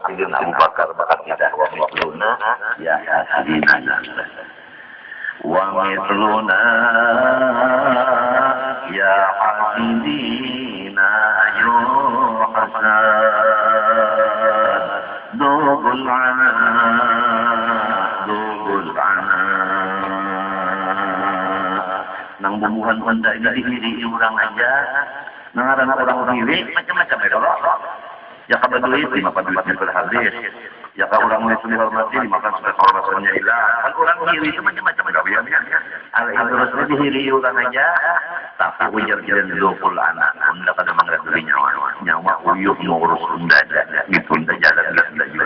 Sidin Abu Bakar Bakar wa mitluna ya hasidina wa mitluna ya hasidina yuhasad dugul ana nang bumbuhan benda ini diri orang aja nang orang diri macam-macam ya kalau ya kabar duit dimakan duitnya berhabis ya kalau orang itu dihormati dimakan hormatnya hilang kan orang diri itu macam-macam ya al itu diri orang aja tapi ujar dan 20 anak unda kada mangrat nyawa uyuh ngurus unda gitu unda jalan unda juga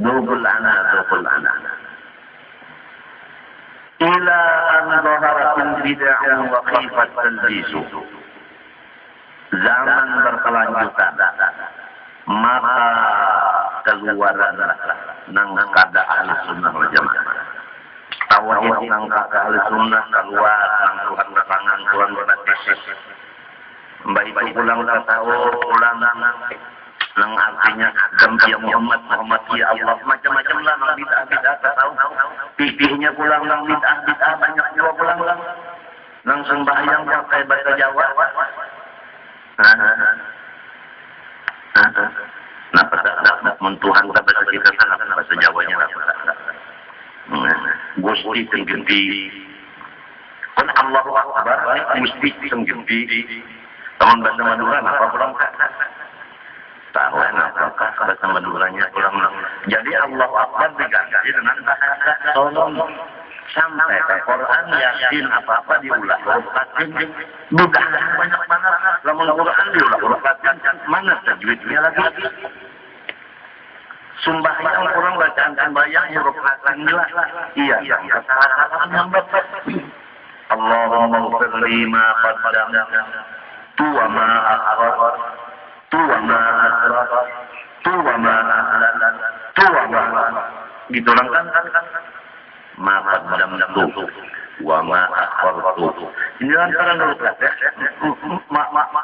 20 anak ila an zaharatil bid'ah wa khifat talbisu zaman berkelanjutan maka keluaran nang kada ahli sunnah wal jamaah tauhid nang kada ahli sunnah keluar nang Tuhan tangan Tuhan berbasis mbak itu pulang tahu pulang nang artinya agam ya Muhammad ya Allah macam-macam lah nang bid'ah tahu pikirnya pulang nang bid'ah banyak juga pulang nang sembahyang pakai bahasa Jawa nah pada mentuhan bahasa kita sana bahasa Jawanya gusti tenggenti kan Allahu Akbar gusti tenggenti teman bahasa Madura apa pulang tahu apakah bahasa Maduranya pulang jadi Allahu Akbar diganti dengan bahasa tolong sampai ke Quran Yasin apa-apa diulah huruf Latin mudah banyak banget lamun Quran diulah huruf Latin mana tajwidnya lagi sembahyang orang bacaan sembahyang huruf Latin jelas iya yang kata-kata yang betul Allahumma ighfir li ma qaddamtu wa ma akhar tuwa ma gitu lang kan ma qaddamtu wa ma akhartu ini lantaran dulu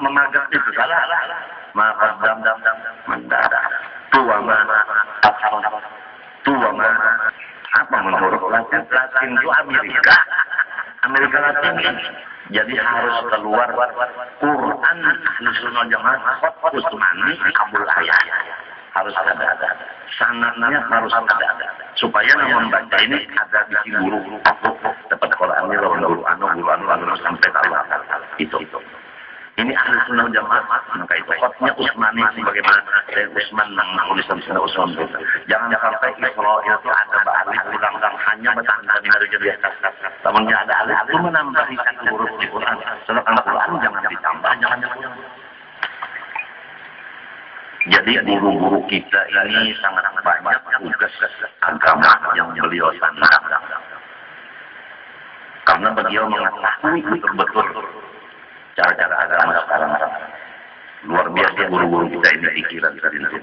memagang itu salah ma qaddam mendadak tuwa ma akhar tuwa ma apa menurut Latin itu Amerika Latin jadi harus keluar Quran ahli sunnah jamaah Utsmani kabul ayat harus ada sanadnya harus ada supaya yang membaca ini ada di guru dapat Qurannya guru anu sampai tahu itu ini ahli sunnah jamaah maka itu khotnya Utsmani sebagaimana Utsman nang nulis Sunnah Utsman jangan sampai Israel itu ada bahari ulang-ulang hanya bertanda di hari biasa namunnya ada ahli itu menambahi satu huruf di Quran sedangkan Quran jangan ditambah jangan jadi guru-guru kita ini sangat banyak tugas agama yang beliau sandang karena beliau mengetahui betul-betul cara-cara agama sekarang luar biasa guru-guru kita ini pikiran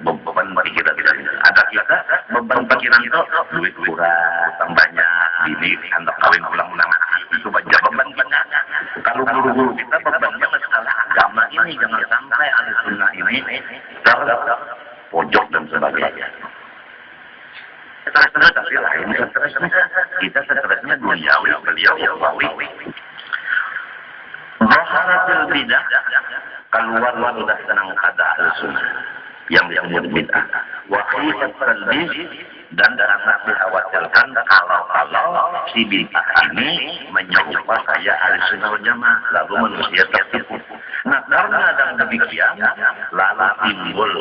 beban pikiran kita ini ada kita beban pikiran itu duit kurang tambahnya ini anak kawin ulang-ulang itu baca beban kita kalau guru-guru kita bebannya masalah agama ini jangan sampai ahli sunnah ini terpojok dan sebagainya stres tapi lain kita stresnya duniawi beliau wawi Zaharatul bidah keluar sudah senang kada al-sunnah yang disebut bid'ah wa khifat talbis dan sangat dikhawatirkan kalau si bid'ah ini menyerupai saya al-sunnah wal jamaah lalu manusia tertipu nah karena ada demikian lalu timbul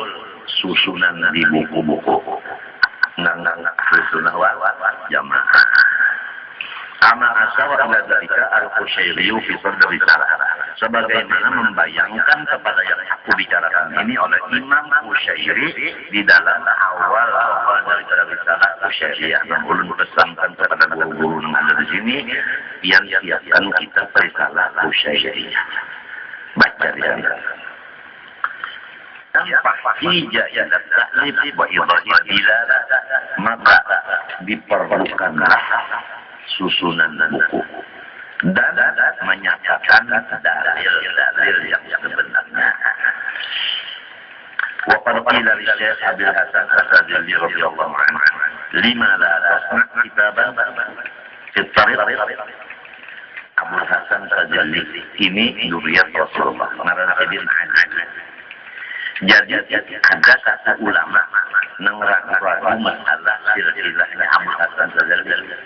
susunan di buku-buku nang al-sunnah wal jamaah Kama asal ila dzalika al-Qushairi fi sadr risalah. Sebagaimana membayangkan kepada yang aku bicarakan ini oleh Imam Qushairi di dalam awal dari risalah Qushairiyah yang ulun pesankan kepada guru-guru yang ada di sini yang siapkan kita risalah Qushairiyah. Baca di sana. Hija dan taklif wa idhahil dilalah maka diperlukanlah susunan buku dan menyatakan dalil-dalil yang sebenarnya Wa qad qila li Syekh Abil Hasan As-Sajali radhiyallahu anhu, lima la tasna' kitaban fi tariq. Abu Hasan Sajali ini dzurriyyah Rasulullah, Naradin Ali. Jadi ada satu ulama nang ragu-ragu masalah silsilahnya Abu Hasan Sajali.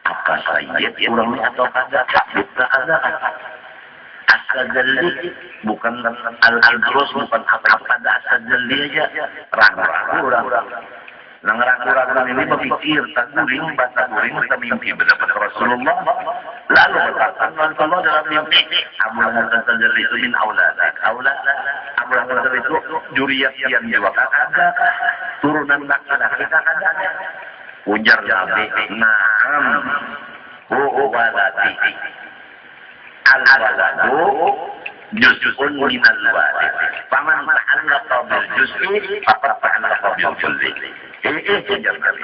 Apa sayyid kurangnya atau kagak? Bukan ada. As-Sajali bukan Al-Idrus, bukan apa-apa, ada As-Sajali aja. Ragu-ragu. Nang ragu-ragu ini berpikir, taguring, mimpi berdapat Rasulullah. Lalu berkata, Rasulullah dalam mimpi, Abu Hasan Sajali itu min auladak. Abu Hasan Sajali itu juriyat yang jiwa ada. Turunan laki-laki ada. Ujar Nabi, na'am, waladi. Al-waladu juz'un minal walid. Faman ta'allaqa bil juz'i faqad ta'allaqa bil kulli. Ujar Nabi.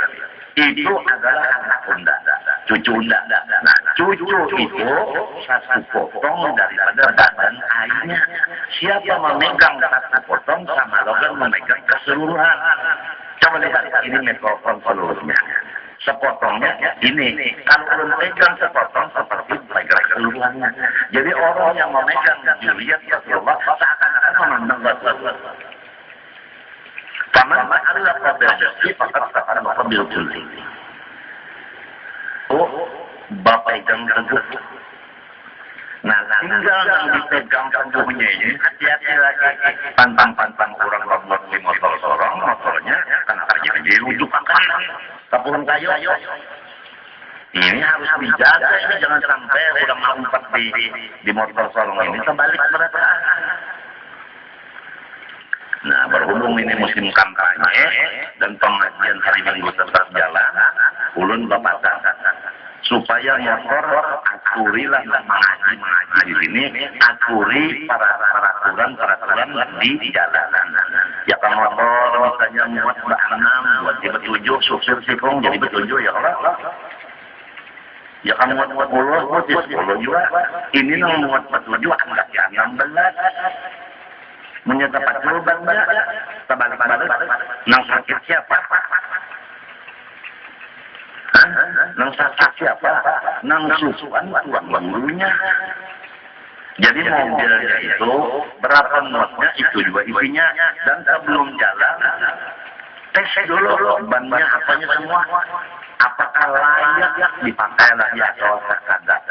Itu adalah anak undang, cucu undang. Nah, cucu itu satu potong daripada badan ayahnya. Siapa memegang satu potong sama logam memegang keseluruhan. Coba lihat ini mikrofon seluruhnya. Sepotongnya ini. Kalau memegang sepotong seperti memegang keseluruhannya. Jadi orang yang memegang juriyat Rasulullah seakan-akan memandang Rasulullah. Paman Allah berjasi fakat katakan bapak bilkuli. Oh, bapak pegang teguh. Nah, tinggal yang dipegang teguhnya ini, hati-hati lagi. Pantang-pantang orang lompat di motor sorong, motornya karena aja dirujuk ke kanan. Tapuhan kayu. Ini harus dijaga, ini jangan sampai udah ngumpet di motor sorong ini kembali kepada perasaan. Nah, berhubung ini musim kampanye dan pengajian hari Minggu tetap jalan, ulun bapak supaya motor aturilah mengaji di sini, aturi peraturan di jalanan. Ya kan motor misalnya muat berenam, buat di betujuh, supir sikung jadi betujuh ya Allah. Ya kan muat 10 juga. Ini nang muat betujuh anda ya 16. Menyata patul bangga, terbalik-balik, nang sakit siapa? Nang sakit siapa? Nang susuan tuang bangunya. Jadi mobilnya itu berapa muatnya itu juga isinya, dan sebelum jalan tes dulu bannya apanya semua. Apakah layak dipakai lagi atau tidak?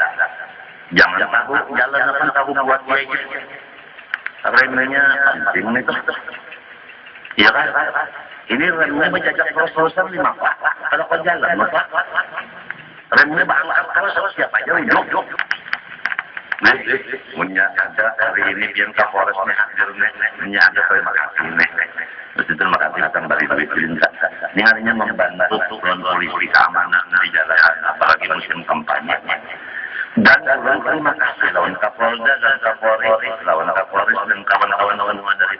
Jangan tahu jalan apa tahu buat dia. Remnya penting itu. Iya kan? Ini remnya menjajak terus-terusan 5 pak. Kalau kau jalan, maka remnya bangkat terus siapa aja hidup. Nah, punya ada hari ini biar Kapolresnya hadir punya ada terima kasih nih. Terus terima kasih kembali dari Gerindra. Ini hanya membantu polisi keamanan di jalan, apalagi musim kampanye. Dan terima kasih lawan Kapolda dan Kapolri, lawan Kapolres dan kawan-kawan dari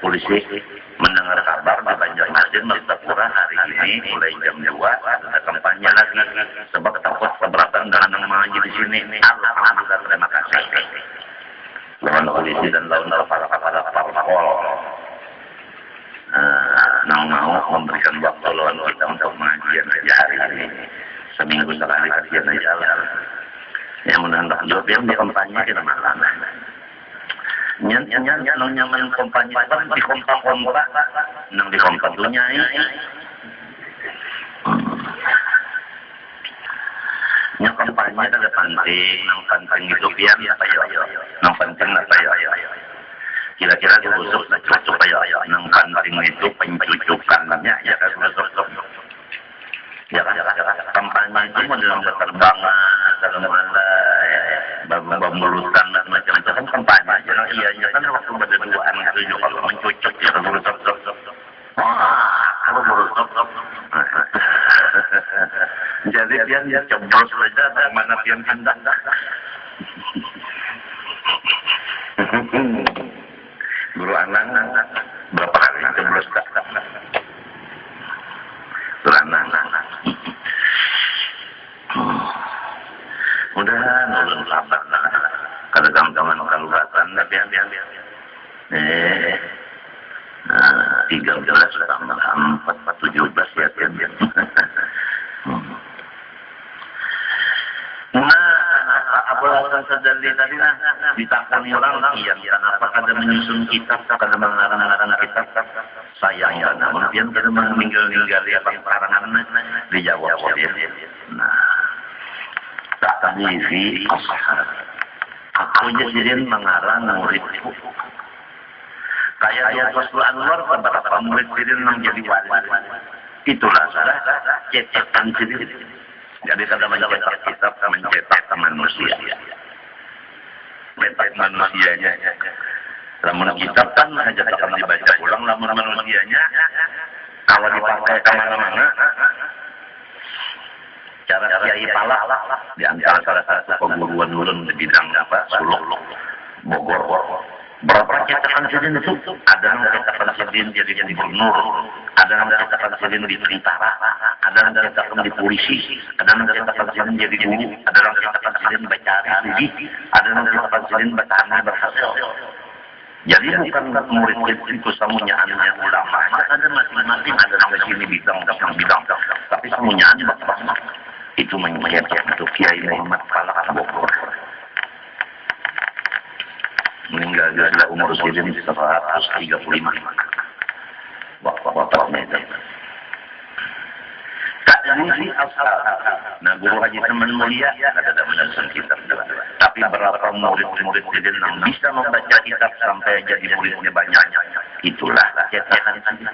polisi mendengar kabar di Banjarmasin, Martapura hari ini mulai jam 2 ada kampanye lagi sebab takut keberatan dengan mengaji di sini. Alhamdulillah terima kasih lawan polisi dan lawan kepala parpol. Nang mau memberikan waktu lawan kita untuk pengajian aja hari ini seminggu sekali kajian aja lah. Yang menandang jawab yang di kampanye kita malam. Nyaman kampanye kan di kompa nang di kompa dunia ini. Yang kampanye ada penting, nang penting itu biar apa ya? Nang penting apa ya? Kira-kira diusuk supaya nang penting itu pencucukannya ya kan besok. Ya kan, kampanye itu menjelang keterbangan, dalam babu melutan dan macam-macam kan kampanye. Nah, iya kan waktu berduaan itu juga kalau mencucuk ya kalau merusak. Kalau merusak. Jadi dia cembros saja mana pian hendak. Guru anak berapa kali cembros tak? Anak. Mudah-mudahan ulun sabar kalau kawan-kawan kalubatan biar. 13 tambah 4, 17 ya. Apa tadi ditakoni orang iya kenapa kada menyusun kitab, kada mengarang-arang kitab, sayang ya namun pian kada meninggal ya karangan dijawab dia. Nah, tak tadi aku jadi mengarang muridku. Kayak Rasul Anwar beberapa murid jadi menjadi wali. Itulah salah cetakan sendiri. Jadi kada mencetak kitab, mencetak manusia. Mencetak manusianya. Lamun kitab kan hanya akan dibaca ulang, lamun manusianya kalau dipakai kemana-mana. Cara Kiai Pala di antara salah satu perguruan ulun di bidang Suluk, Bogor. Berapa cetakan sidin itu? Ada yang cetakan sidin jadi gubernur, ada yang cetakan sidin di tentara, ada yang cetakan di polisi, ada yang cetakan sidin jadi guru, ada yang cetakan sidin baca hadis, ada yang cetakan sidin bertani berhasil. Jadi bukan murid itu semuanya ulama, ada masing-masing ada yang sini bidang, tapi semuanya itu mencetak untuk Kiai Muhammad Falak Bogor. Meninggal adalah umur sidin 135 wafatnya itu. Taklifi ashab. Nah, guru haji teman mulia ada menyusun kitab. Tapi berapa murid-murid sidin yang bisa membaca kitab sampai jadi muridnya banyak, itulah cetakan sidin.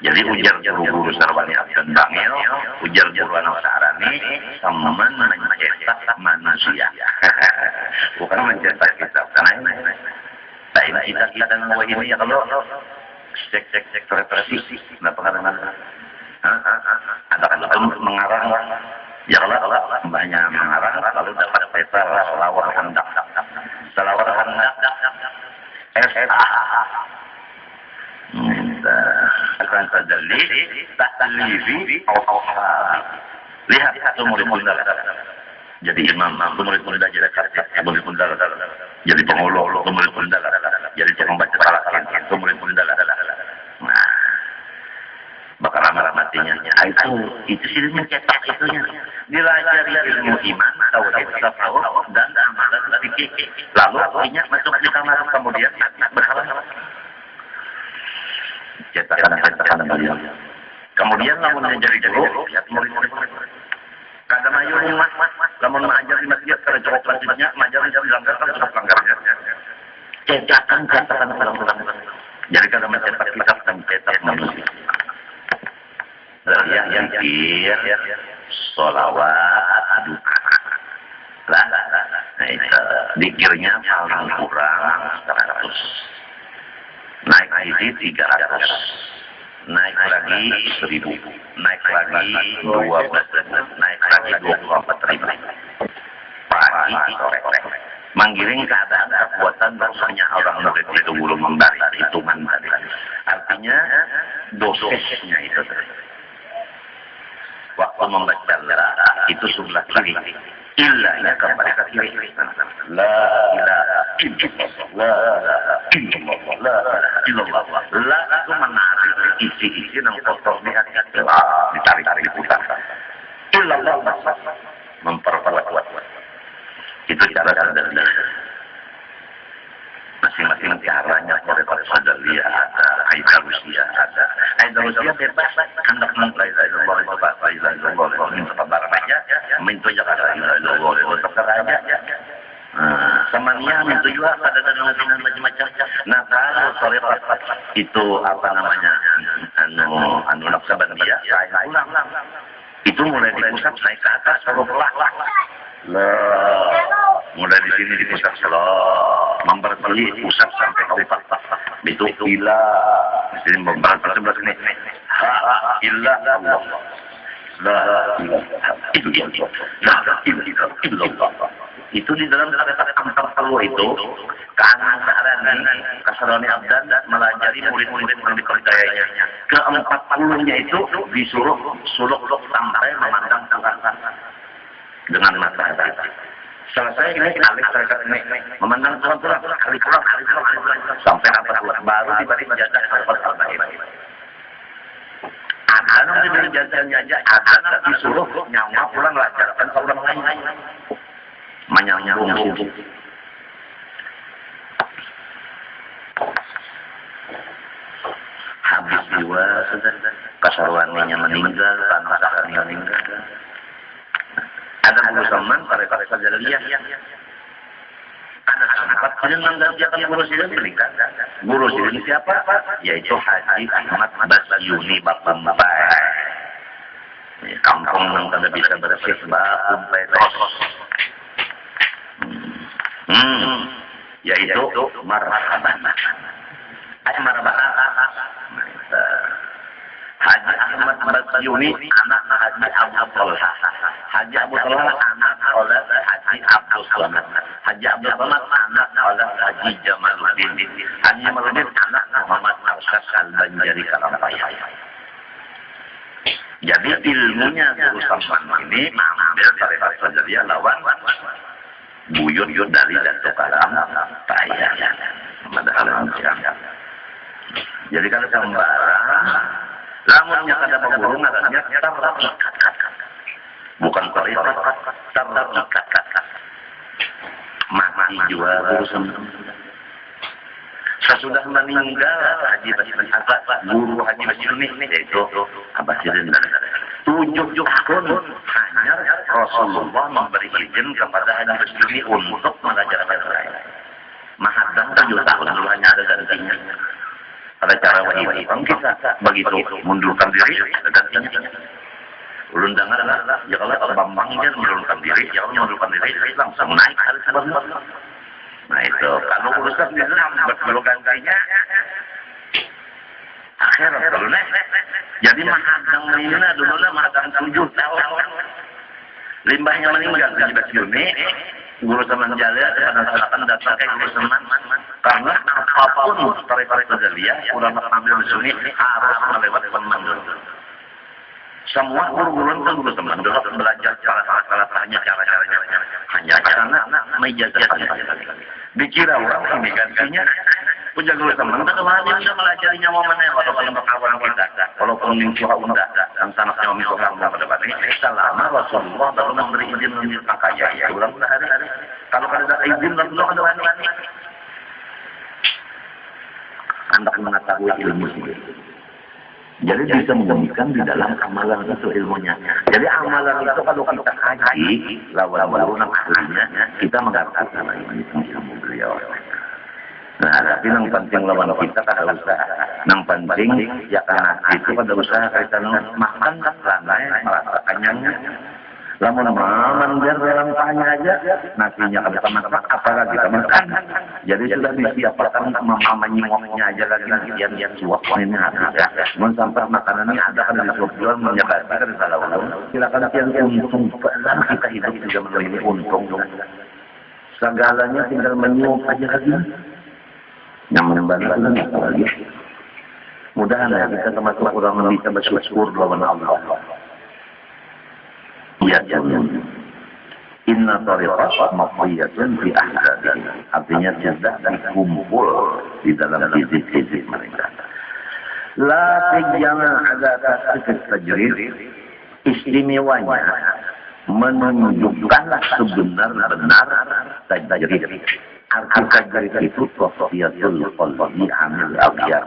Jadi ujar guru-guru Sarwani Abdan Bangil, ujar guru anak Sarani, teman mencetak manusia. Bukan mencetak kitab. Karena ini kita mau ini ya kalau cek represi, kenapa kadang-kadang ada kalau mengarang, ya kalau banyak mengarang lalu dapat peta selawar hendak, akan terjadi taklifi awhad. Lihat satu murid pundal jadi imam, murid pundal jadi khatib, murid pundal jadi pengulu, murid pundal jadi tukang baca Al-Quran, murid pundal. Nah, bakal ramah-ramatinya. Itu sih mencetak itunya. Dilajari ilmu iman, tauhid, tasawuf dan amalan fikih. Lalu ingat masuk di kamar kemudian berhalang. Cetakan beliau. Kemudian lamun jadi guru, lihat murid-murid. Kada mayu mas, lamun mengajar di masjid kada cukup masjidnya, mengajar di langgar kan cukup langgarnya. Cetakan ulang. Jadi kada mencetak kitab dan cetak manusia. Yang kir, sholawat, duka. Lah, nah itu dikirnya paling kurang 100. Naik lagi 300, naik lagi 1000, naik lagi 12, naik lagi 24.000. Pagi sore, menggiring keadaan kekuatan bahwasanya orang murid itu belum membaca hitungan tadi. Artinya dosisnya itu. Waktu membaca itu sebelah kiri. Illahnya kepada kiri. La ilaha illallah. La itu menarik isi-isi yang kotor di hati. Ditarik-tarik diputar. Illallah memperkuat. Itu cara sederhana. Masing-masing caranya pada Sadalia ada, Aidarusia ada. Aidarusia bebas, hendak mempelai Allah itu bahasa Allah, minta barang aja, minta jaga Allah, itu aja. Samania minta juga ada dengan macam-macam. Nah kalau sore itu apa namanya, anu naksabandia, saya ulang. Itu mulai di pusat naik ke atas, kalau pelah. Mulai di sini di pusat memperkali pusat sampai kabupaten. Itu ilah. Di sini memperkali sebelah sini. Ilah Allah. La itu dia. La ilah. Itu di dalam kata-kata 40 itu kanan Kasarani Abdan melajari murid-murid yang dikerdayanya. Ke-40-nya itu disuruh suluk sampai memandang Tuhan dengan mata hati. Selesai ini alik terdekat ini memandang Tuhan kali kurang sampai apa baru dibalik jadah sahabat-sahabat ini. Anu diberi jajannya aja, ada disuruh nyawa pulang lajarkan ke orang lain. Manyang-nyambung. Habis jiwa sudah, kasarwaninya meninggal, tanah sakani meninggal. Ada guru teman, karek-karek saja lihat. Ada sahabat yang menggantikan guru sirin meninggal. Guru sirin siapa? Yaitu Haji Ahmad Basyuni Bapembai. Kampung yang tidak bisa bersih, Bapembai terus. Yaitu Marhaban. Haji Ahmad Basyuni anak Haji Abdul Talha. Haji Abdul Talha anak oleh Haji Abdul Somad. Haji Abdul Somad anak oleh Haji Jamaluddin. Haji Jamaluddin anak Muhammad Arsyad Al-Banjari Karampaya. Jadi ilmunya Guru Samman ini mengambil dari Rasulullah lawan buyut dari Datuk Kalam Taya. Jadi kalau sembarang lamunnya kada berguru ngarannya tarikat. Bukan tarikat, tarikat. Mati jiwa guru Samman. Sesudah meninggal Haji Basyuni guru Haji Basyuni yaitu Abah Sirin 7 tahun hanya Rasulullah memberi izin kepada Haji Basyuni untuk mengajarkan saya. Mahadang 7 tahun dulu hanya ada gantinya. Ada cara wajib kita begitu mundurkan diri ada gantinya. Ulun dengar ya kalau Bambangnya mundurkan diri, ya kalau mundurkan diri langsung naik hari sebelum. Nah itu kalau urusan Islam betul gantinya akhir dulu nih. Jadi mahadang ini dulu lah mahadang 7 tahun. Limbahnya meninggal Haji Basyuni. Guru Samman Jalil akan datang ke Guru Samman karena apapun tarik-tarik Jalil ulama Nabi Basyuni harus melewati mandul. Semua guru-guru itu Guru Samman dulu belajar cara-caranya hanya karena mejazahkan. Dikira orang ini gantinya punya Guru Samman kan wajib bisa melajarinya momennya walaupun untuk awal kita walaupun mingkuha unda dan sanaknya mingkuha unda pada pada ini selama Rasulullah baru memberi izin tentang kaya ya ulang hari-hari kalau ada izin Rasulullah ada wani Anda mengetahui ilmu sendiri. Jadi bisa membuktikan di dalam amalan itu ilmunya. Jadi amalan itu kalau kita kaji lawan-lawan ahlinya kita mengatakan ilmu beliau. Nah, tapi yang penting lawan kita kada usah. Yang penting ya karena itu kada usah kaitan makan lanai merasa kenyangnya. Lamun maman biar dalam tanya aja nasinya kada masak apalagi kita makan. Jadi sudah disiapkan mama nyingoknya aja lagi yang suap ini habis ya. Mun sampai makanannya ada kada disuap jual menyebabkan kada salah ulun. Silakan yang untung kita hidup juga melalui untung. Segalanya tinggal menyuap aja lagi. Yang membantu lagi. Mudah-mudahan kita termasuk orang yang bisa bersyukur lawan Allah. Ya jangan. Inna tariqat maqiyatun fi ahdadan. Artinya sudah dikumpul di dalam fizik-fizik mereka. La jangan ada tasdik tajrid. Istimewanya menunjukkan sebenar-benar tajrid. Arti tajrid itu tasfiyatul qalbi amil abiyah.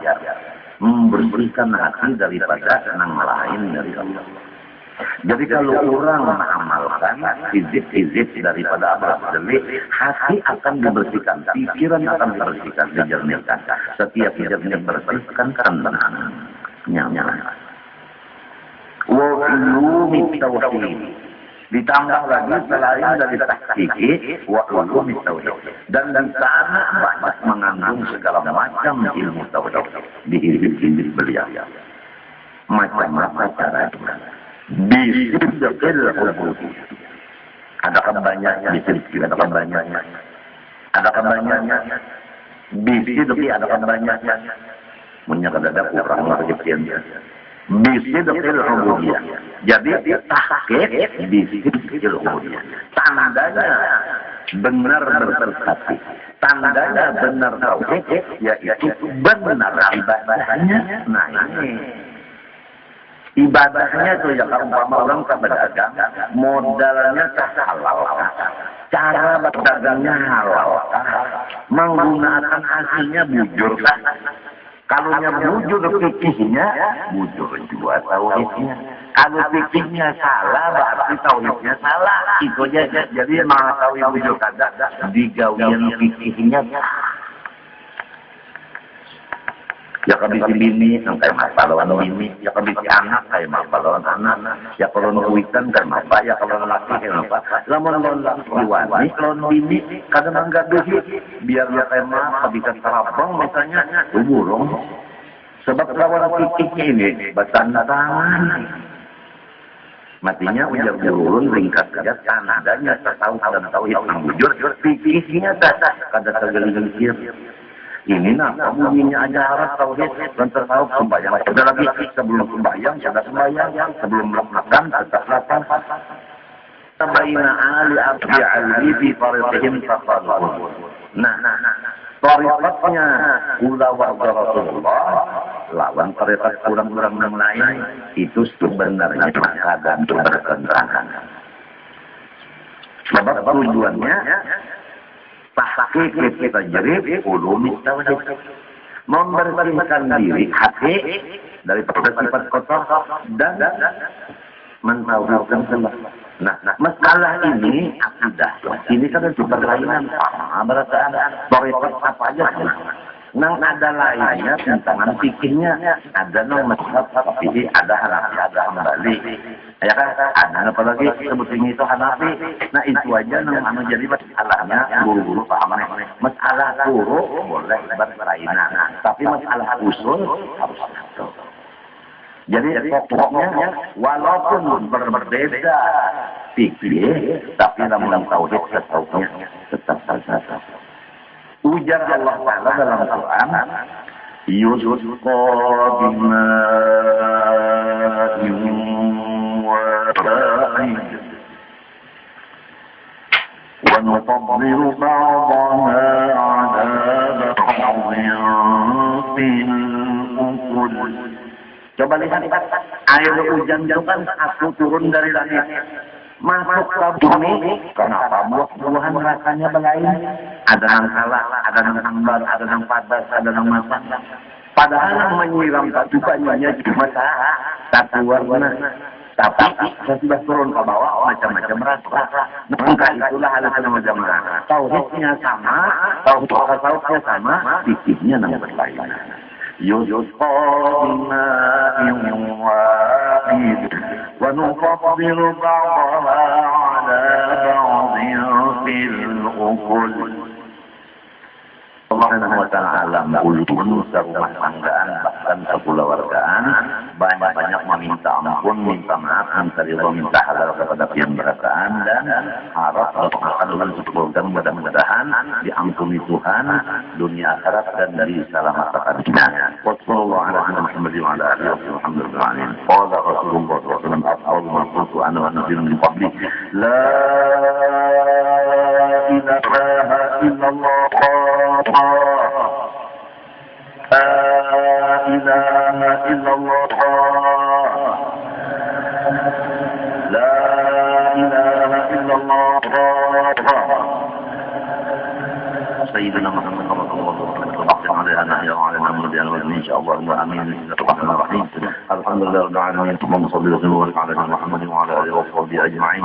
Membersihkan hati daripada yang lain dari Allah. Jadi kalau orang mengamalkan fizik daripada amal jelek, hati akan dibersihkan, pikiran akan dibersihkan, dijernihkan. Setiap jernih bersihkan tenang, nyaman. Wa ulumi tauhid. Ditambah lagi selain dari tahqiqi wa ulumi tauhid. Dan di sana banyak mengandung segala macam ilmu tauhid di hidup beliau. Macam-macam cara itu. Bisidqil hubudi. Adakah banyaknya bisidqil, adakah banyaknya. Adakah banyaknya. Bisidqil, adakah banyaknya. Menyakad ada kurang lah kejiannya. Bisidqil hubudi. Jadi tahqiq bisidqil hubudi. Tandanya benar berterhati. Tandanya benar tauhid yaitu benar ibadahnya. Nah ini Ibadahnya itu ya kalau umpama orang berdagang, modalnya halal. Cara berdagangnya halal. Menggunakan hasilnya bujur. Kalau bujur fikihnya, bujur juga tauhidnya. Kalau fikihnya salah, berarti tauhidnya salah. Itu aja. Jadi mau tauhid bujur kada digawian fikihnya. Ya kabisi bini, kayak mas pahlawan bini. Ya kabisi anak, kayak mas pahlawan anak. Ya kalau nuwitan, kayak apa. Ya kalau laki, kayak apa. Lamun laki, kalau bini, kadang enggak duit. Biar ya kayak mas, kabisa terabang, misalnya. Itu burung. Sebab lawan fikihnya ini, bertanda tangan. Matinya ujar burun, ringkas saja, sanadanya, tahu kadang tahu yang bujur. Fikihnya tak, kadang tergeling-gelir. Ini bunyinya aja harap tauhid dan tertahu sembahyang. Sudah lagi sebelum sembahyang, sudah sembahyang. Sebelum makan, tetap lapar. Tabaina ali abdi alwi fi faridihim tafadhul. Nah. Tariqatnya ula warga Rasulullah lawan tariqat kurang-kurang yang lain itu sebenarnya maka dan bertentangan. Sebab tujuannya tahqiq kita jerib ulum tauhid, membersihkan diri hati dari sifat kotor dan mentauhidkan Allah. Nah, masalah ini akidah. Ini kan berlainan sama berarti ada tariqat apa aja. Nang ada lainnya tentang fikihnya, ada nang mazhab tapi ada Hanafi, ada Hambali. Ya kan? Ada apa lagi sebutnya itu Hanafi. Nah, itu aja nang jadi masalahnya guru-guru pahamnya. Masalah guru boleh berlainan, tapi masalah usul harus satu. Jadi pokoknya walaupun berbeda fikih, tapi dalam tauhid tetap saja. Ujar Allah Ta'ala dalam Quran, yusqa bima'in wahid wa nufaddilu ba'daha 'ala ba'dhin fil ukul. Coba lihat, air hujan itu kan aku turun dari langit. Masuk ke bumi, kenapa buah-buahan rasanya belain? Ada yang salah, ada yang hambar, ada yang padas, ada yang masak. Padahal yang menyiram satu banyaknya cuma satu warna. Tapi sudah turun ke bawah, macam-macam rasa. Maka itulah alasan macam-macam. Tauhidnya sama, tauhidnya sama, fikihnya yang berlainan. يسقى بماء واحد ونفضل بعضها على بعض في الأكل. Allah SWT ulun serumah tanggaan bahkan kekeluargaan banyak-banyak meminta ampun, minta maaf, minta ridho, minta halal kepada yang berataan dan harap akan ulun sepuluhkan mudah-mudahan diampuni Tuhan dunia akhirat dan dari salah masakannya. Wassalamualaikum warahmatullahi wabarakatuh. Qala Rasulullah SAW afdal ma qultu ana wa nabiyyun min qabli la ilaha illallah لا إله إلا الله لا إله إلا الله سيدنا محمد صلى الله عليه وسلم علينا نحيا وعلينا مرضي إن شاء الله آمين. الرحمن الرحيم الحمد لله رب العالمين اللهم صل وسلم وبارك على محمد وعلى آله وصحبه أجمعين.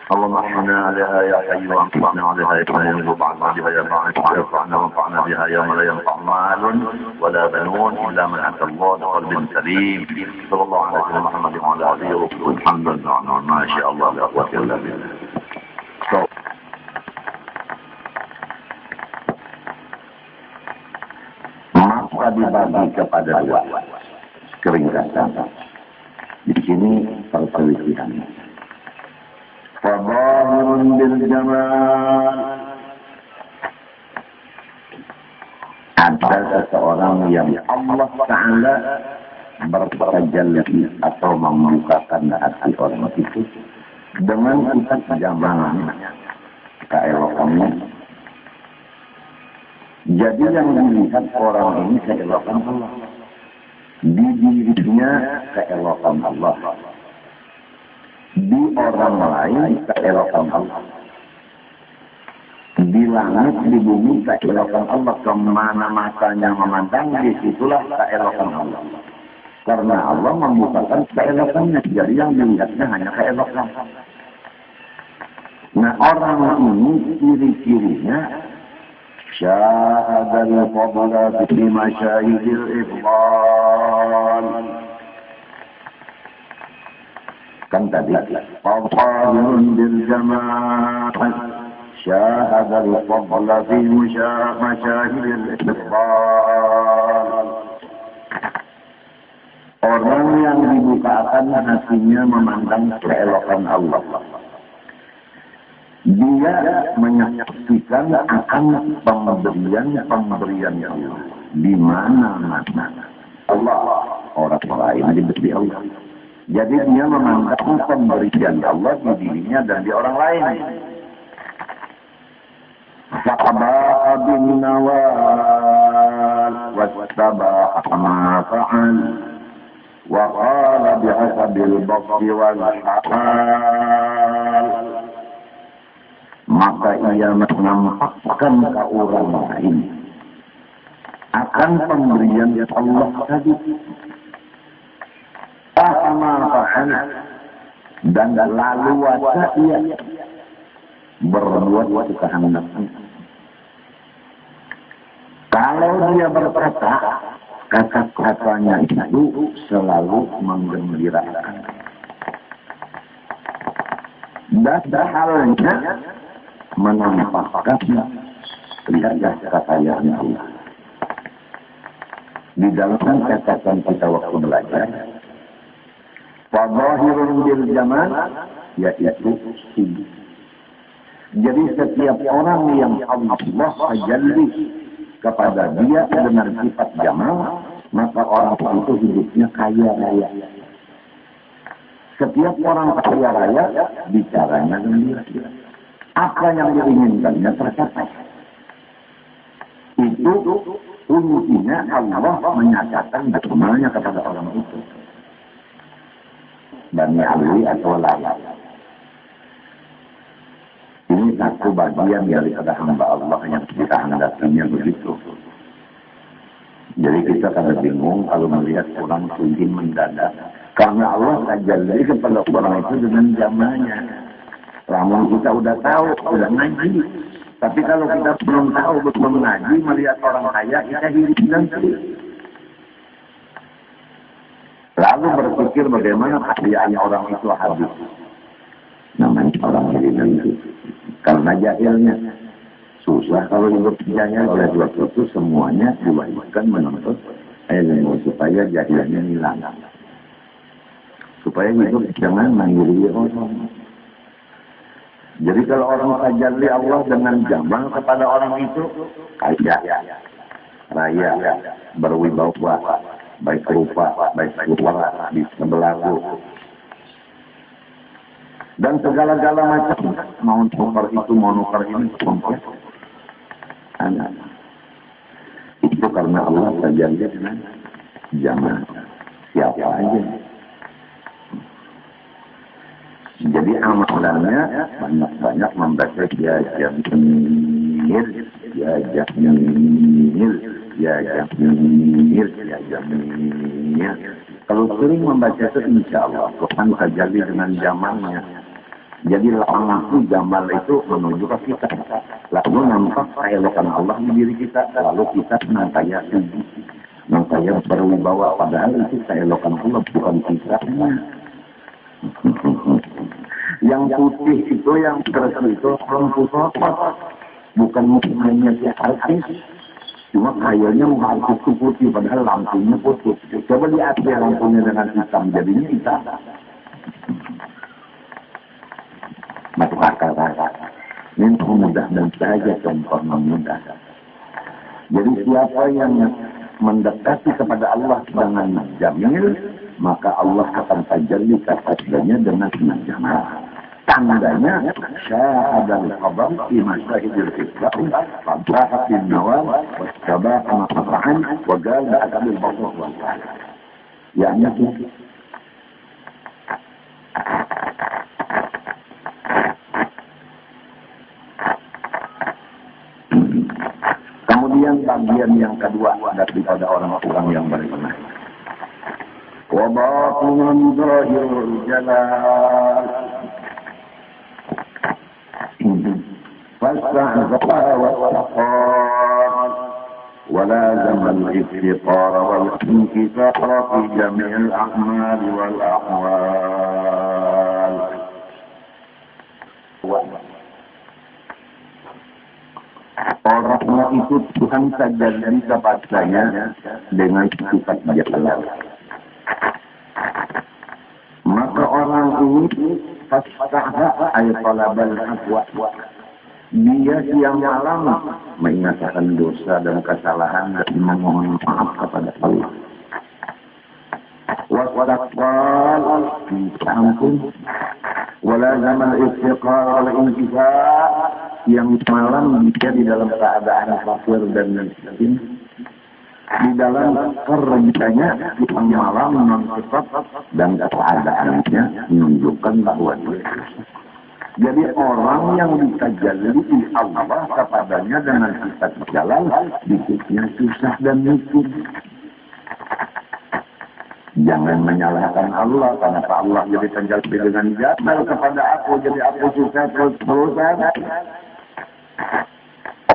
اللهم احنا عليها يا حي وانقذنا عليها يا قيوم وبعثنا بها يا باعث وارفعنا وانفعنا بها يوم لا ينفع مال ولا بنون الا من اتى الله بقلب سليم. صلى الله على سيدنا محمد وعلى اله وصحبه الحمد لله ما شاء الله لا قوه الا بالله. Maka dibagi kepada dua keringkasan. Di sini perselisihan. فظاهر بالجمال ada seseorang yang Allah Ta'ala bertajalli atau membukakan hati orang itu dengan sifat jamalnya, keelokannya. Jadi yang dilihat orang ini keelokan Allah. Di dirinya keelokan Allah. Di orang lain keelokan Allah. Di langit, di bumi keelokan Allah. Kemana matanya memandang, disitulah keelokan Allah. Karena Allah membukakan keelokannya. Jadi yang dilihatnya hanya keelokan. Nah, orang ini ciri-cirinya syahadal fadla fi masyahidil ifdal. Kan tadi fadlun bil jamaah syahadal fadla fi masyahidil ifdal. Orang yang dibukakan hatinya memandang keelokan Allah, dia menyaksikan akan pemberian Allah. Di mana-mana Allah, orang lain diberi Allah. Jadi dia memandang pemberian Allah di dirinya dan di orang lain. Fa'aba'a bin nawal wattaba'a ma fa'al wa qala bihasabil baghi wal hal. Maka ia menampakkan ke orang lain akan pemberian Allah tadi. Fa'amal dan lalu wasa ia berbuat kehendaknya. Kalau dia berkata, kata-katanya itu selalu menggembirakan. Dan halnya menampakkan lihatlah kekayaan Allah. Di dalam catatan kita waktu belajar, fadhahirun bil jamal, yaitu sini. Jadi setiap orang yang Allah tajalli kepada dia dengan sifat jamal, maka orang itu hidupnya kaya raya. Setiap orang kaya raya bicaranya gembira. Apa yang diinginkannya tercapai. Itu kuncinya Allah menyatakan jamalnya kepada orang itu. Bani Ali atau layak. Ini satu bagian daripada hamba Allah yang kita hadapinya begitu. Jadi kita kadang bingung kalau melihat orang ingin mendadak. Karena Allah tajalli kepada orang itu dengan jamalnya. Namun kita udah tahu, udah ngaji. Tapi kalau kita belum tahu, belum ngaji, melihat orang kaya, kita iri nanti. Lalu berpikir bagaimana kekayaannya orang itu habis. Namanya orang iri nanti. Karena jahilnya. Susah kalau hidup jahil oleh dua itu semuanya diwajibkan menuntut ilmu supaya jahilnya hilang. Supaya hidup jangan mengiri orang. Jadi kalau orang tajalli Allah dengan jamal kepada orang itu, kaya, raya, berwibawa, baik rupa, baik suara, bisa berlaku. Dan segala-gala macam, mau tukar itu, mau nukar ini, komplit. Itu karena Allah tajalli dengan jamal. Siapa aja. Jadi amalannya banyak-banyak membaca ya jamil, ya jamil, ya jamil, ya jamil. Kalau sering membaca itu insya Allah Tuhan tajalli dengan jamalnya. Jadi langsung jamal itu menuju ke kita. Lalu nampak keelokan Allah di diri kita. Lalu kita nantaya tinggi, nantaya berwibawa. Padahal itu keelokan Allah bukan kita. Yang putih itu, yang keras itu orang putih, bukan mukanya si artis, cuma kayaknya muka artis itu putih, padahal lampunya putih. Coba lihat ya lampunya dengan hitam, jadinya hitam. Masuk akal. Ini mudah dan saja contoh mudah. Jadi siapa yang mendekati kepada Allah dengan jamil, maka Allah akan tajalli kepadanya dengan jamal. Tandanya syahadal khabar fi masyahidil ifdal fadhaha bin nawal wattaba'a ma fa'an wa qala adabil baghi wal hal. Ya, kemudian bagian yang kedua daripada orang-orang yang beriman. Wa batinun zahirul jalal. Fasa'za wa taqar. ولازم الافتقار والانكسار في جميع الأعمال والأحوال. Orangnya itu Tuhan saja dan kepadanya dengan sifat jalal. Maka orang ini fastaha ay talabal afwa. Dia siang malam mengingatkan dosa dan kesalahan dan memohon maaf kepada Allah. Wasaqal ampun. Wala zaman istiqar wal inkisar. Yang malam dia di dalam keadaan fakir dan miskin. Di dalam kerjanya siang malam non-stop dan keadaannya menunjukkan bahwa dia jadi orang yang ditajalli Allah kepadanya dengan sifat jalal, hidupnya susah dan miskin. Jangan menyalahkan Allah, karena Allah jadi tajalli dengan jalal kepada aku, jadi aku susah terus-terusan.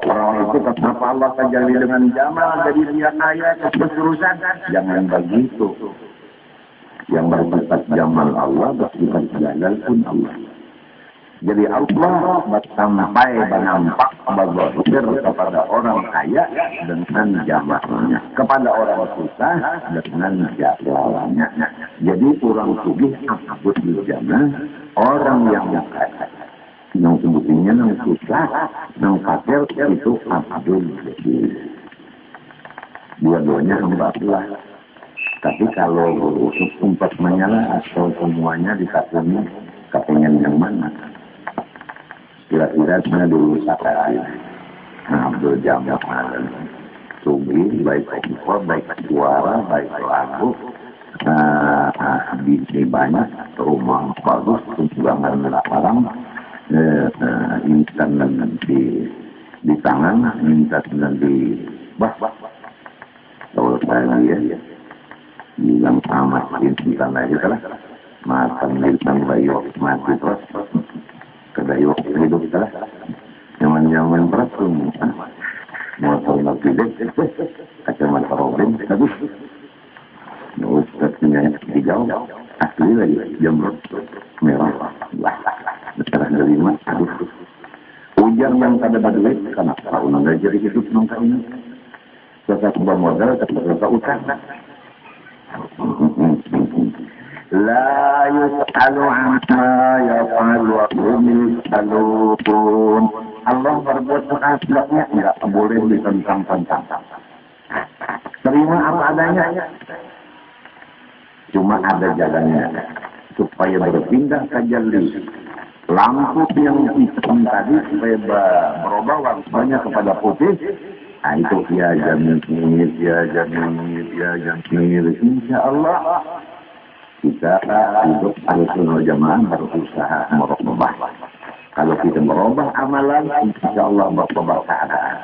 Orang itu kenapa Allah tajalli dengan jamal, jadi dia kaya terus-terusan. Jangan begitu. Yang bersifat jamal Allah, bersifat jalal pun Allah. Jadi Allah sampai menampak berzahir kepada orang kaya dengan jamalnya, kepada orang susah dengan jalalnya. Jadi orang sugih abdul jamal, orang yang kaya, yang sebutnya yang susah, yang kafir itu abdul jadi. Dua-duanya hamba Allah. Tapi kalau umpet menyala atau semuanya dikasihnya, kepengen yang mana? Kira-kira saya dulu sakari Abdul Jamal Sugi, baik kompor, baik suara, baik lagu, bisnis banyak, rumah bagus, sumbangan larang, instan di tangan, instan di bah. Kalau saya ya, bilang amat instan aja lah, matang instan bayu mati terus. Kedai waktu hidup lah, zaman-zaman perang, motor nak pilih, kacamata Robin, bagus. Ustaz punya hijau, asli lagi, jamrut merah, setelah dari mana, aduh. Hujan yang pada badai, karena tahun nggak jadi hidup nongka ini. Setelah bermodal, setelah utang. La yus'alu amma yaf'alu wa hum yus'alun. Allah berbuat sesuatu enggak boleh ditentang-tentang. Terima apa adanya. Cuma ada jalannya supaya berpindah tajalli. Lampu yang hitam tadi supaya berubah warnanya kepada putih. Nah, itu ya jamil, insyaallah kita hidup Ahlussunnah wal Jamaah berusaha merubah. Kalau kita merubah amalan, insyaallah berubah keadaan.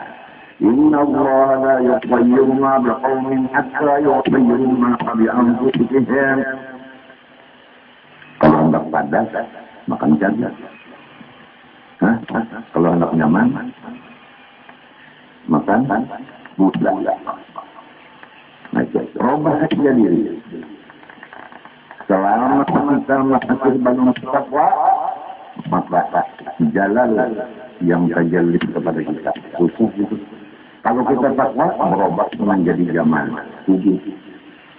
Inna Allah la yughayyiru ma biqaumin hatta yughayyiru ma bi anfusihim. Kalau hendak padas, makan jajan. Kalau hendak nyaman, makan budak. Nah, rubah saja diri. Selama kita masih bangun takwa, maka jalan yang tajalli kepada kita. Susah itu. Kalau kita takwa, berubah menjadi jamal. Tujuh.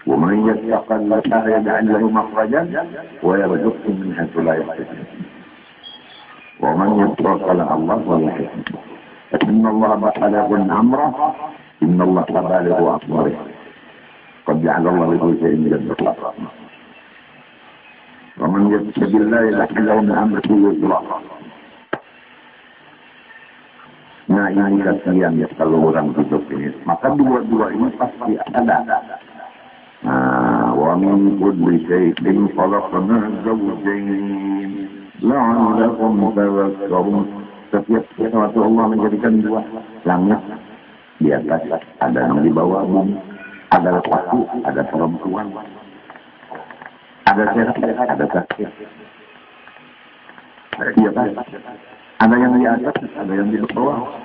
Wa man yattaqillaha yaj'al lahu makhrajan wa yarzuqhu min haythu la yahtasib. Wa man yattaqillaha Allah wa yahtasib. Inna Allah balighu amrah, inna Allah balighu amrih. Qad ja'ala Allah li kulli shay'in qadra. ومن يتق الله يجعل له من امره يسرا. Nah, ini kasihan ya kalau orang hidup ini. Maka dua-dua ini pasti ada. Nah, wa ومن كل شيء خلقنا زوجين لعلكم تذكرون. Setiap sesuatu Allah menjadikan dua, langit di atas, ada yang di bawah bumi, ada laki, ada perempuan, ada sehat, ada sakit. Iya kan? Ada yang di atas, ada yang di bawah.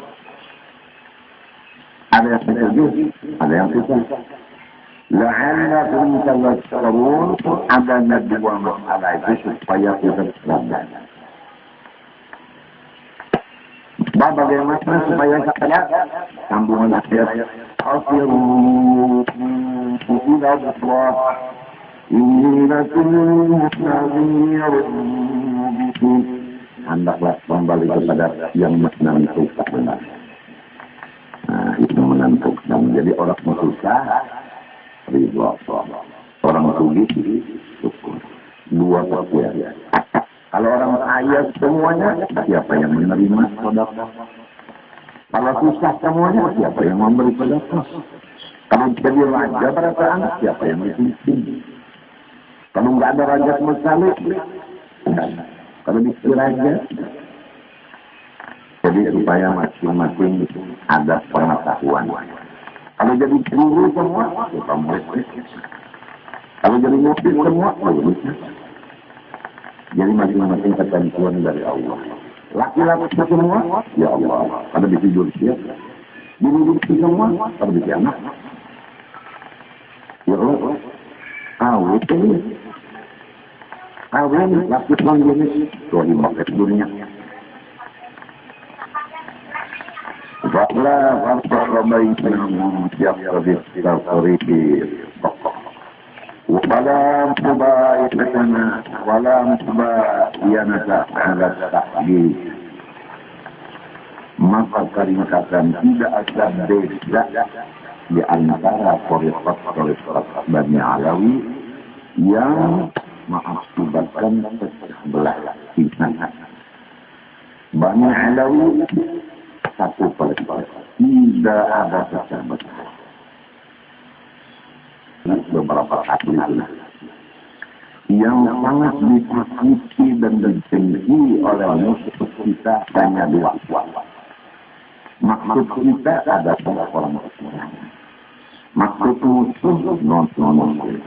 Ada yang setuju, ada yang tidak. La'allakum tadhakkarun, adanya dua masalah itu supaya kita belajar. Bagaimana supaya saya sambungan ayat Afiru ila Allah inni lakum nadhirun mubin. Hendaklah kembali kepada yang menentukan. Nah, itu menentukan. Jadi orang susah ridho Allah, orang sulit syukur. Dua perkara. Kalau orang kaya semuanya, siapa yang menerima sedekah? Kalau susah semuanya, siapa yang memberi sedekah? Kalau jadi raja perasaan, siapa yang dipimpin? Kalau nggak ada raja sama sekali, kalau dikira raja, jadi supaya masing-masing ada pengetahuan. Kalau jadi guru semua, kita murid. Kalau jadi murid semua, bisa. Jadi masing-masing ketentuan dari Allah. Laki-laki semua, ya Allah. Pada bisa jurusnya. Bini-bini semua, pada bisa anak. Ya Allah. Kawin, laki semua jenis. Tuhan dimakai dunia. Faklah, faklah baiknya siap lebih terperikir. ولا مباينتنا ولا مباينة على التحقيق. Maka peringkatan tidak ada beda di antara koridor-koridor Bani Alawi yang mengakibatkan sebelah pihak. Bani Alawi satu koridor, tidak ada pecah-belah. Beberapa ahli yang sangat ditakuti dan dicengki oleh musuh kita hanya dua. Maksud kita adalah orang Islam. Maksud musuh non-Muslim.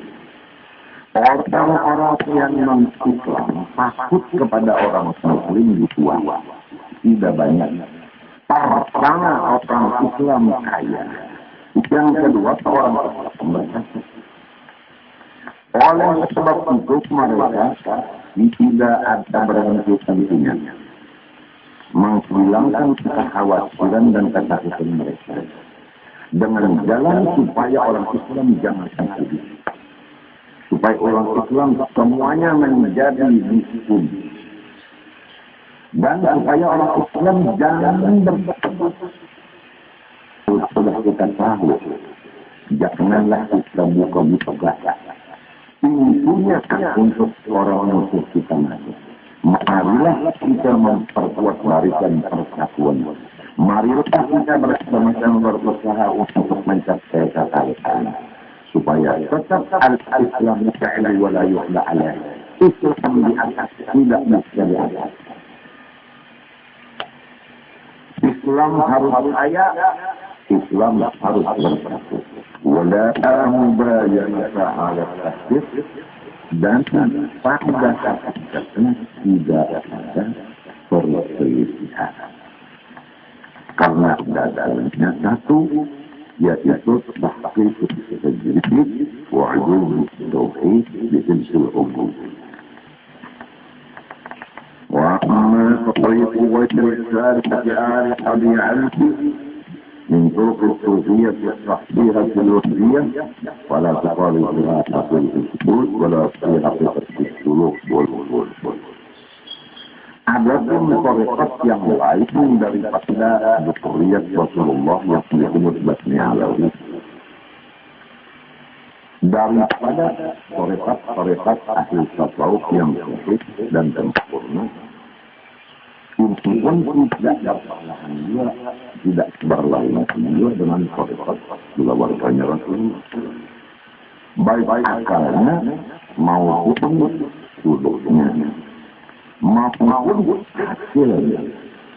Orang-orang yang non-Islam takut kepada orang Muslim di dua. Tidak banyak. Pertama orang Islam kaya. Yang kedua orang Islam berkata. Oleh sebab itu mereka tidak ada berhenti tentunya menghilangkan kekhawatiran dan ketakutan mereka dengan jalan supaya orang Islam jangan sakit, supaya orang Islam semuanya menjadi miskin dan supaya orang Islam jangan berkata. Sudah kita tahu, janganlah kita buka-buka pintunya untuk orang musuh kita masuk. Marilah kita memperkuat barisan persatuan. Marilah kita bersama-sama berusaha untuk mencapai kekayaan supaya tetap al-Islam ta'ala wa la yu'la alaih. Islam di atas, tidak bisa di atas. Islam harus kaya, Islam harus bersatu. Wala mubayanata ala tasbih, dan pada hakikatnya tidak ada perselisihan. Karena dadanya satu, yaitu tahqiq tajrid wa 'ulum tauhid bi silsil umum. Wa amma tariq wa irsal al abi alfi من طرق الصوفية الصحيحة الوحدية ولا تقال بها حقيقة الثبوت ولا في حقيقة السلوك والوصول. Adapun tarekat yang lain daripada Bukhuriyat Rasulullah yang disebut Basni Alawi, daripada tarekat ahli tasawuf yang sahih dan sempurna, Intiwan tidak dapat dia tidak berlain juga dengan tarekat dua warganya Rasulullah. baik akalnya maupun suluknya, maupun hasilnya.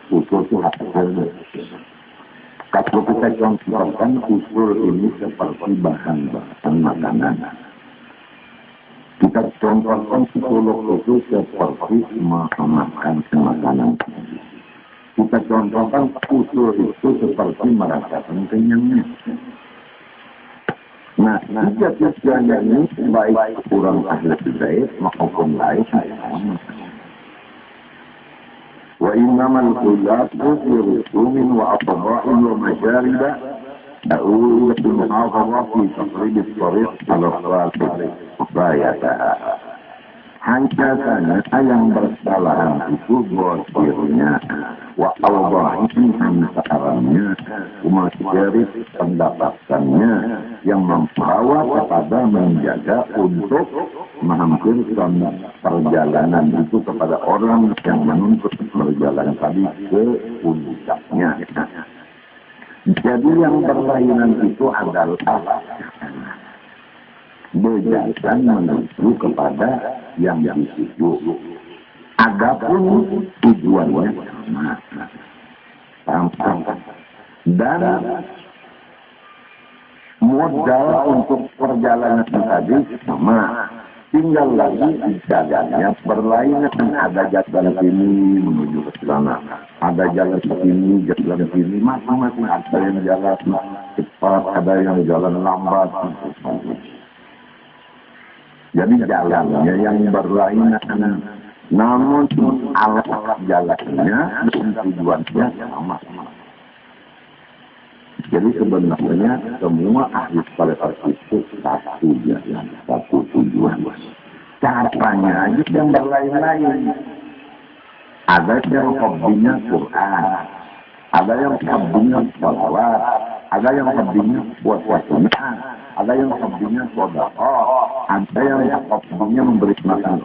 Usul itu hasilnya. Kalau kita contohkan usul ini seperti bahan-bahan makanan. Kita contohkan suluk itu seperti makan makanan. Kita contohkan usul itu seperti merasakan kenyangnya. Nah, tiga-tiganya ini baik orang ahli bait maupun lain sama. Wa innamal khilatu fi rusumin wa atba'in wa masyarib a'udhu bimuhafazah fi taqrib at-tariq al-salih bayata. Hanya saja yang bersalahan itu bosirnya wa awdahin antaranya umasyarif pendapatannya yang membawa kepada menjaga untuk menghampirkan perjalanan itu kepada orang yang menuntut perjalanan tadi ke puncaknya. Jadi yang berlainan itu adalah berjalan menuju kepada yang dituju. Adapun tujuannya sama. Dan modal untuk perjalanan tadi sama. Tinggal lagi jalannya berlainan. Ada jalan sini menuju ke sana. Ada jalan sini, jalan sini. Masing-masing ada yang jalan cepat, ada yang jalan lambat. Jadi jalannya yang berlainan, namun alat jalannya dan tujuannya sama. Jadi sebenarnya semua ahli falsafah itu satu jalan, satu tujuan. Caranya aja yang berlain-lain. Ada yang hobinya Quran, ada yang hobinya salawat, ada yang hobinya buat wasiat, ada yang hobinya sedekah, ada yang hobinya memberi makan